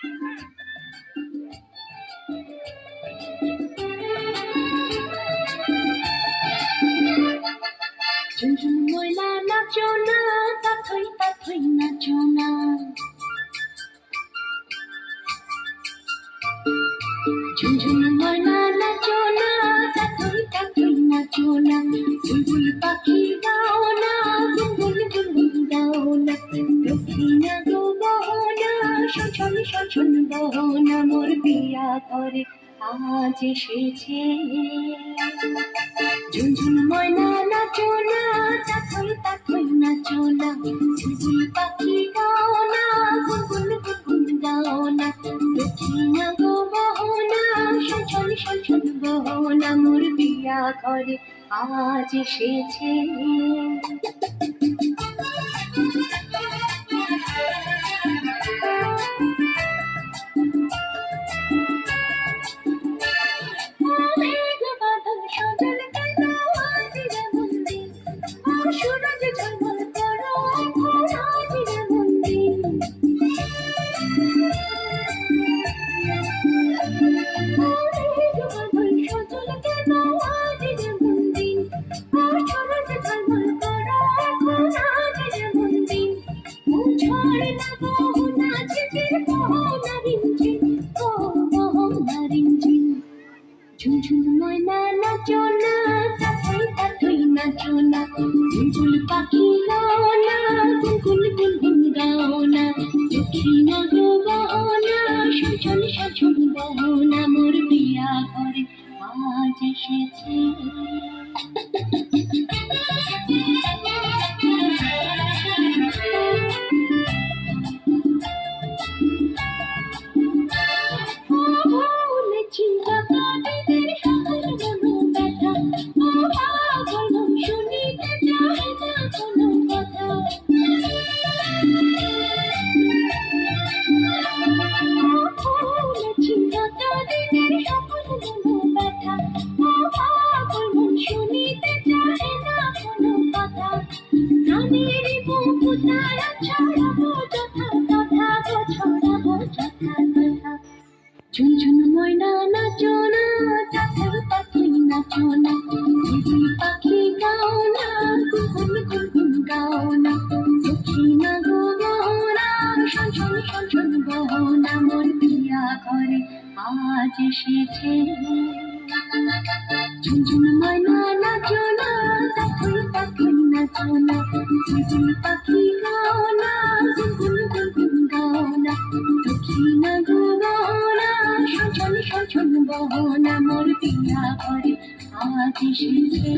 ঝুনঝুন ময়না নাচো না, তাথই তাথই নাচো না। ঝুনঝুন ময়না নাচো না, তাথই তাথই নাচো না। বুলবুল পাখি গাও না, বুলবুল বুলবুল গাও না। দক্ষিণা গো গহনা, সজন সজন গহনা মোর বিয়া করে আজ এসেছে। ঝুনঝুন ময়না নাচো না, তাথই তাথই নাচো না। বুলবুল পাখি গাও না, বুলবুল বুলবুল গাও না। দক্ষিণা গো গহনা, সজন সজন গহনা মোর বিয়া করে আজ এসেছে। সূরজ ঝলমল করো আজ রে মন্দির। সজল কেন আজ রে মন্দির। সূরজ ঝলমল করো আজ রে মন্দির। ঝড় না গহনা ঝিঝির গহনা রিমঝিম, গহনা রিমঝিম। ঝুনঝুন ময়না নাচো না, তাথই তাথই নাচো না। বুলবুল পাখি গাও না, বুলবুল বুলবুল গাও না। দক্ষিণা গো গহনা, সজন সজন গহনা মোর বিয়া করে আজ এসেছে। বলেছি কাকাদের সকল মনো ব্যথা, ও পাগল মন শুনিতে চায় না কোনো কথা। বলেছি কাকাদের সকল মনো ব্যথা, ও পাগল মন শুনিতে চায় না কোনো কথা। প্রাণের বুকুতারা ছড়াবো যথা তথা, গো ছড়াবো যথা তথা। ঝুনঝুন ময়না নাচো না, তাথই তাথই নাচো না। বুলবুল পাখি গাও না, গুনগুন গুনগুন গাও না। দক্ষিণা গো গহনা, সজন সজন গহনা মোর বিয়া ঘরে আজ এসেছে। ঝুনঝুন ময়না নাচো না, তাথই তাথই নাচো না। বুলবুল পাখি গাও না, গুনগুন গুনগুন গাও না। দক্ষিণা গো গহনা, সজন সজন গহনা মোর বিয়া ঘরে আজ এসেছে।